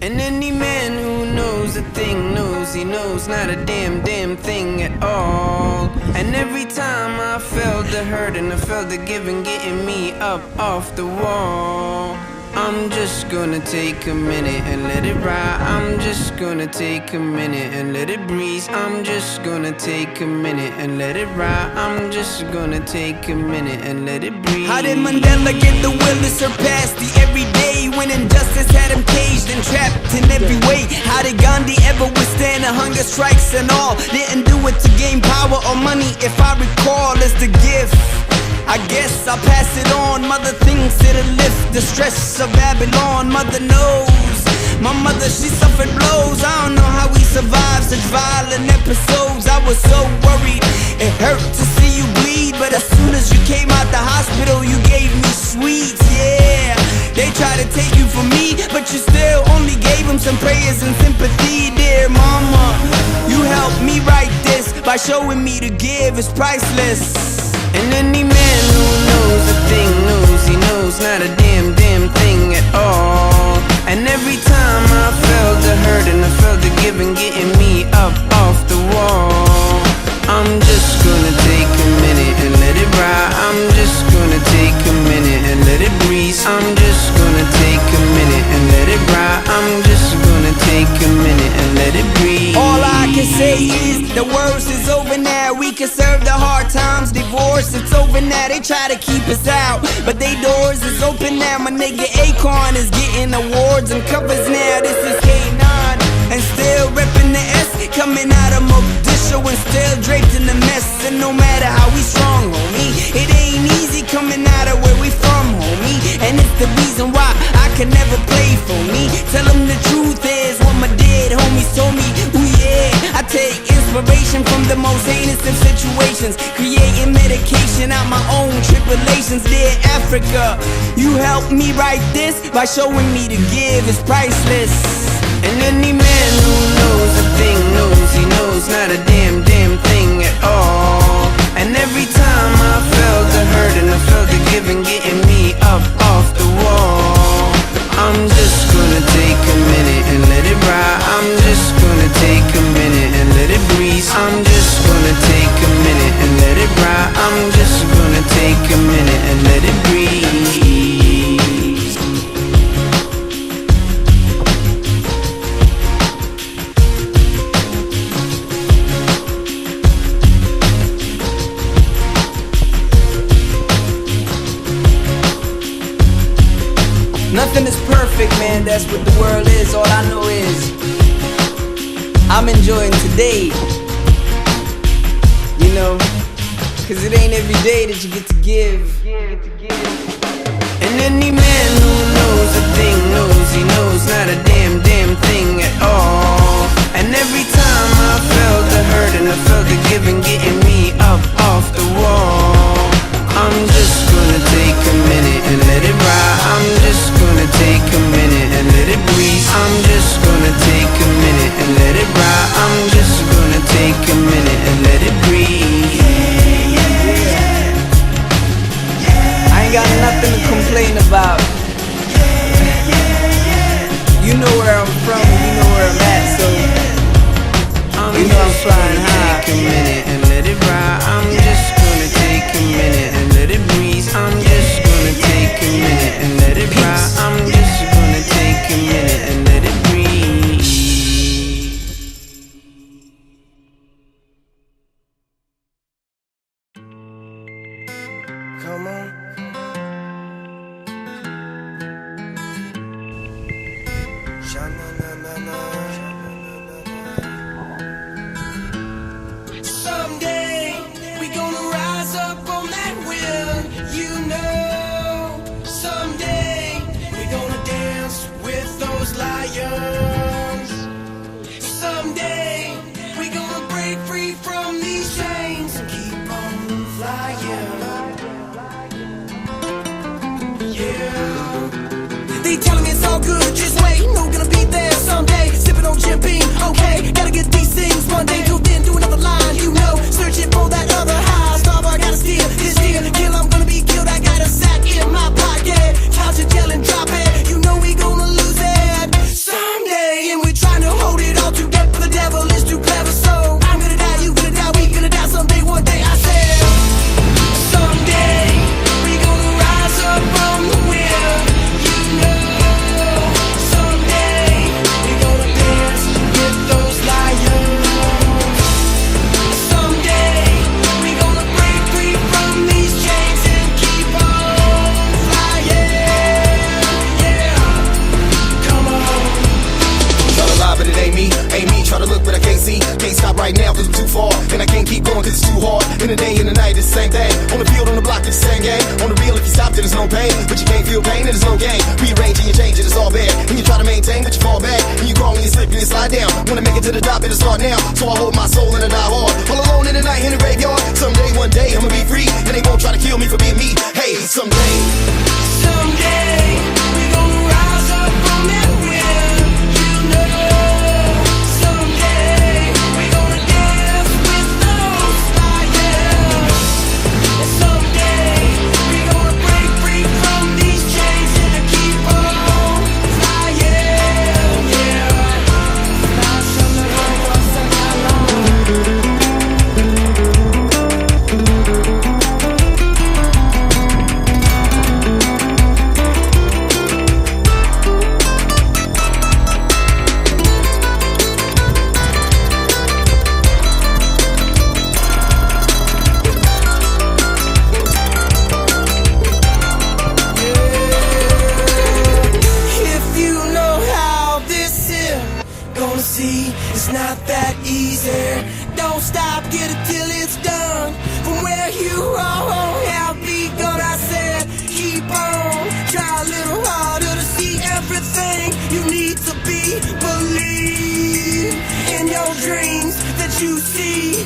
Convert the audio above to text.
And any man who knows a thing knows he knows not a damn thing at all. And every time I felt the hurt and I felt the giving getting me up off the wall, I'm just gonna take a minute and let it ride. I'm just gonna take a minute and let it breeze. I'm just gonna take a minute and let it ride. I'm just gonna take a minute and let it breathe. How did Mandela get the will to surpass the everyday when injustice had him caged and trapped in every way? How did Gandhi ever withstand the hunger strikes and all? Didn't do it to gain power or money, if I recall, it's the gift. I guess I'll pass it on. Mother thinks it'll lift the stress of Babylon. Mother knows. My mother, she suffered blows. I don't know how we survived such violent episodes. I was so worried, it hurt to see you bleed. But as soon as you came out the hospital, you gave me sweets, yeah. They tried to take you from me, but you still only gave them some prayers and sympathy. Dear mama, you helped me write this by showing me to give is priceless. And any man who knows a thing knows he knows not a damn thing at all. And every time I felt the hurt and I felt the giving getting me up off the wall, I'm just gonna take a minute and let it ride. I'm just gonna take a minute and let it breeze. I'm just gonna take a minute and let it ride. I'm just gonna take a minute and let it breathe. All I can say is the worst is over now. We can serve the hard times, divorce, it's over now. They try to keep us out, but they doors is open now. My nigga Akon is getting awards and covers now. This is K9 and still reppin' the S, coming out of Mogadishu and still draped in the mess. And no matter how we strong, homie, it ain't easy coming out of where we from, homie. And it's the reason why I can never play for me. Tell them the truth is what my dead homies told me. Ooh yeah, I take inspiration from the most heinous of situations, creating medication out my own tribulations. Dear Africa, you helped me write this by showing me to give is priceless. And any man who knows a thing knows he knows not a damn thing at all. And every time I felt the hurt and I felt the giving getting me up off the wall, I'm just gonna take a minute and let it ride. I'm just gonna take a minute and let it breeze. I'm just gonna take a minute and let it ride. I'm just gonna take a minute and let it breathe. Nothing is perfect, man, that's what the world is. All I know is I'm enjoying today, you know, cause it ain't every day that you get to give. And any man who knows a thing knows he knows not a damn thing at all. And every time I felt the hurt and I felt the giving getting me up off the wall, I'm just gonna take a minute and let it ride. I'm just gonna take a minute and let it breathe. I'm just gonna take a minute and let it ride. I'm just gonna take a minute and let it breathe. I ain't got nothing to complain about. You know where I'm from, you know where I'm at, so you know I'm flying high. Take a minute and let it ride. I'm just gonna take a minute and let it breathe. I'm just gonna take a minute and let it ride. I'm just gonna take a minute and let it breathe. Come on. Someday we gonna rise up on that wheel, you know. Someday we gonna dance with those lions. Someday we gonna break free from these chains and keep on flying. Yeah. They telling me it's all good, just wait. No gonna be there someday. Sipping on Jim Beam, okay. Gotta get these things one day. Till then, do another line, you know. Searching for that other high. Starbar gotta steal this deal. Kill, I'm gonna be killed. I got a sack in my pocket. Couch a gel and drop it. You know we gonna lose it someday. and I can't keep going cause it's too hard. In the day and the night, it's the same thing. On the field, on the block, it's the same game. On the real, if you stop, then there's no pain. But you can't feel pain, then there's no gain. Rearranging, you change it, it's all bad. And you try to maintain, but you fall back. And you crawl and you slip and you slide down. Wanna make it to the top, it'll start now. So I hold my soul and I die hard. All alone in the night, in the graveyard. Someday, one day, I'ma be free. And they won't try to kill me for being me. Hey, someday. Someday we gonna rise up from that wind, you know. Someday we gonna dance with those lions. And someday we gonna break free from these chains and keep on flying. Yeah. Fly some see, it's not that easy. Don't stop, get it till it's done. From where you are, have begun, I said, keep on. Try a little harder to see everything you need to be. Believe in your dreams that you see.